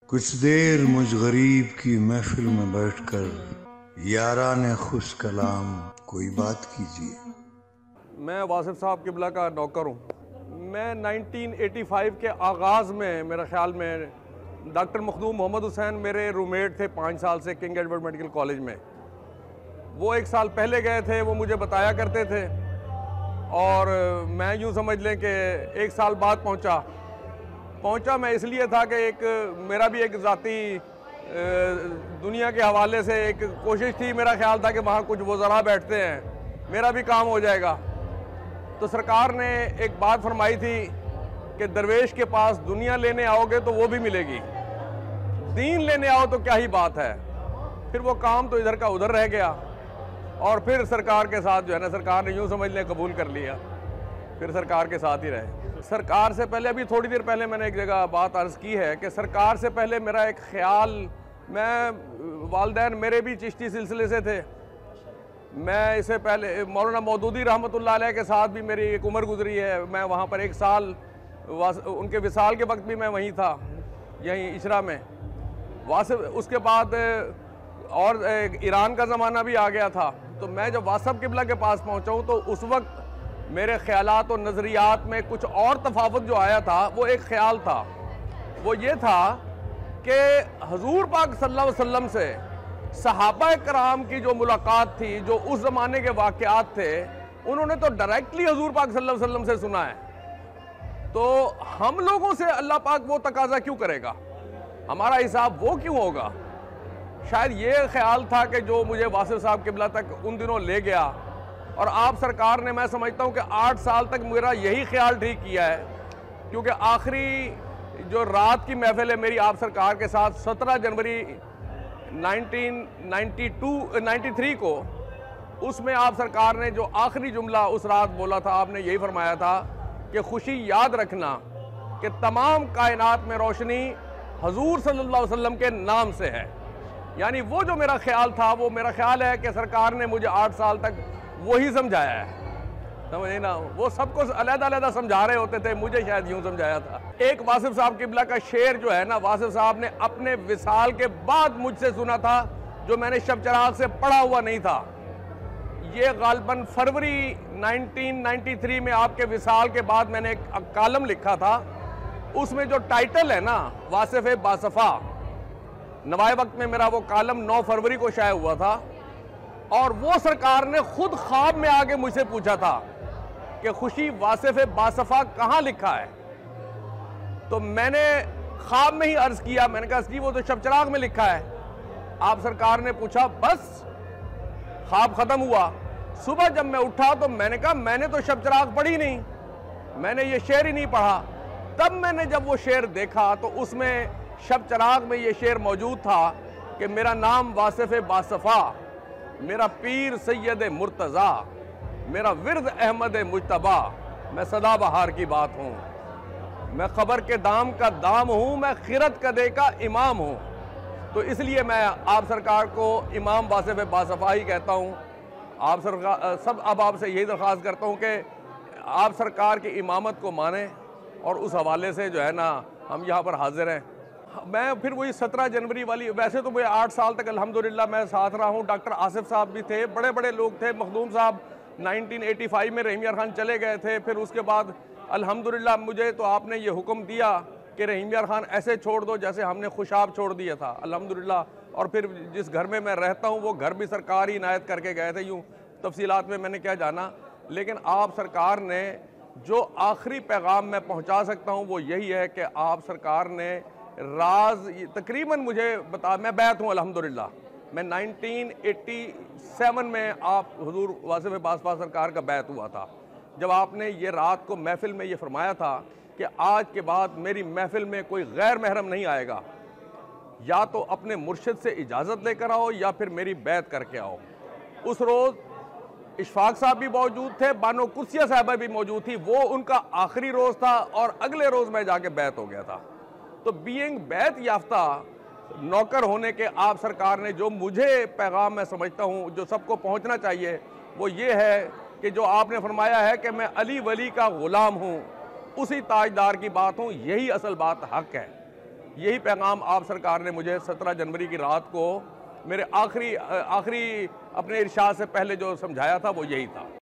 कुछ देर मुझ गरीब की महफिल में बैठकर याराने खुश कलाम कोई बात कीजिए। मैं वासिफ साहब किबला का नौकर हूँ। मैं 1985 के आगाज़ में मेरा ख्याल में डॉक्टर मखदूम मोहम्मद हुसैन मेरे रूममेट थे 5 साल से किंग एडवर्ड मेडिकल कॉलेज में। वो 1 साल पहले गए थे, वो मुझे बताया करते थे और मैं यूँ समझ लें कि 1 साल बाद पहुँचा मैं इसलिए था कि मेरा भी एक ज़ाती दुनिया के हवाले से एक कोशिश थी। मेरा ख्याल था कि वहाँ कुछ वज़रा बैठते हैं, मेरा भी काम हो जाएगा। तो सरकार ने एक बात फरमाई थी कि दरवेश के पास दुनिया लेने आओगे तो वो भी मिलेगी, दीन लेने आओ तो क्या ही बात है। फिर वो काम तो इधर का उधर रह गया और फिर सरकार के साथ जो है ना, सरकार ने यूँ समझ लें कबूल कर लिया, फिर सरकार के साथ ही रहे। सरकार से पहले, अभी थोड़ी देर पहले मैंने एक जगह बात अर्ज़ की है कि सरकार से पहले मेरा एक ख्याल, मैं वालदैन मेरे भी चिश्ती सिलसिले से थे। मैं इससे पहले मौलाना मौदूदी रहमतुल्लाह अलैह के साथ भी मेरी एक उम्र गुजरी है। मैं वहाँ पर 1 साल उनके विसाल के वक्त भी मैं वहीं था, यहीं इशरा में वासिफ। उसके बाद और ईरान का ज़माना भी आ गया था। तो मैं जब वासिफ किबला के पास पहुँचा हूँ तो उस वक्त मेरे ख्यालात और नज़रियात में कुछ और तफावत जो आया था, वो एक ख्याल था, वो ये था कि हजूर पाक सल्लल्लाहु अलैहि वसल्लम से सहाबा कराम की जो मुलाकात थी, जो उस ज़माने के वाक़यात थे, उन्होंने तो डायरेक्टली हजूर पाक सल्लल्लाहु अलैहि वसल्लम से सुना है। तो हम लोगों से अल्लाह पाक वो तकाजा क्यों करेगा, हमारा हिसाब वो क्यों होगा। शायद ये ख्याल था कि जो मुझे वासिफ साहब किबला तक उन दिनों ले गया। और आप सरकार ने, मैं समझता हूँ कि 8 साल तक मेरा यही ख्याल ठीक किया है, क्योंकि आखिरी जो रात की महफिल है मेरी आप सरकार के साथ 17 जनवरी 1993 को, उसमें आप सरकार ने जो आखिरी जुमला उस रात बोला था, आपने यही फरमाया था कि खुशी याद रखना कि तमाम कायनात में रोशनी हजूर सल्लल्लाहु अलैहि वसल्लम के नाम से है। यानी वो जो मेरा ख्याल था, वो मेरा ख्याल है कि सरकार ने मुझे 8 साल तक वही समझाया है, समझे ना। वो सबको अलग-अलग समझा रहे होते थे, मुझे शायद यूं समझाया था। एक वासिफ साहब किबला का शेर जो है ना, वासिफ साहब ने अपने विसाल के बाद मुझसे सुना था, जो मैंने शब चराग से पढ़ा हुआ नहीं था। ये गालबन फरवरी 1993 में आपके विसाल के बाद मैंने एक कालम लिखा था। उसमें जो टाइटल है ना, वासिफ बासफा, नवाए वक्त में मेरा वो कालम 9 फरवरी को शाये हुआ था। और वो सरकार ने खुद ख्वाब में आके मुझसे पूछा था कि खुशी वासिफ बासफा कहाँ लिखा है। तो मैंने ख्वाब में ही अर्ज किया, मैंने कहा जी वो तो शब चराग में लिखा है। आप सरकार ने पूछा, बस ख्वाब खत्म हुआ। सुबह जब मैं उठा तो मैंने कहा मैंने तो शब चराग पढ़ी नहीं, मैंने ये शेर ही नहीं पढ़ा। तब मैंने जब वो शेर देखा तो उसमें शब चराग में ये शेर मौजूद था कि मेरा नाम वासिफ बासफा, मेरा पीर सैयद मुर्तज़ा, मेरा विर्द अहमद मुजतबा, मैं सदाबहार की बात हूँ, मैं खबर के दाम का दाम हूँ, मैं खिरत कदे का इमाम हूँ। तो इसलिए मैं आप सरकार को इमाम वासिफ बासफा ही कहता हूँ। आप सरकार सब अब आपसे यही दरख्वास्त करता हूँ कि आप सरकार की इमामत को माने और उस हवाले से जो है ना हम यहाँ पर हाजिर हैं। मैं फिर वही 17 जनवरी वाली, वैसे तो मैं 8 साल तक अल्हम्दुलिल्लाह मैं साथ रहा हूँ। डॉक्टर आसिफ साहब भी थे, बड़े बड़े लोग थे। मखदूम साहब 1985 में रहीम यार खान चले गए थे। फिर उसके बाद अल्हम्दुलिल्लाह मुझे तो आपने ये हुक्म दिया कि रहीम यार खान ऐसे छोड़ दो जैसे हमने खुशाब छोड़ दिया था, अल्हम्दुलिल्लाह। और फिर जिस घर में मैं रहता हूँ वो घर भी सरकार ही इनायत करके गए थे। यूँ तफसीलात में मैंने क्या जाना, लेकिन आप सरकार ने जो आखिरी पैगाम मैं पहुँचा सकता हूँ वो यही है कि आप सरकार ने राज तकरीबन मुझे मैं बैत हूँ अल्हम्दुलिल्लाह। मैं 1987 में आप हुजूर वासिफ बासफा सरकार का बैत हुआ था, जब आपने ये रात को महफिल में ये फरमाया था कि आज के बाद मेरी महफिल में कोई गैर महरम नहीं आएगा, या तो अपने मुर्शिद से इजाज़त लेकर आओ या फिर मेरी बैत करके आओ। उस रोज़ इशफाक साहब भी मौजूद थे, बानो कुर्सिया साहबा भी मौजूद थी। वो उनका आखिरी रोज़ था और अगले रोज़ मैं जाके बैत हो गया था। तो बीइंग बैत याफ्ता नौकर होने के आप सरकार ने जो मुझे पैगाम मैं समझता हूँ जो सबको पहुँचना चाहिए, वो ये है कि जो आपने फरमाया है कि मैं अली वली का ग़ुलाम हूँ, उसी ताजदार की बात हूँ, यही असल बात हक है। यही पैगाम आप सरकार ने मुझे 17 जनवरी की रात को मेरे आखिरी अपने इरशाद से पहले जो समझाया था वो यही था।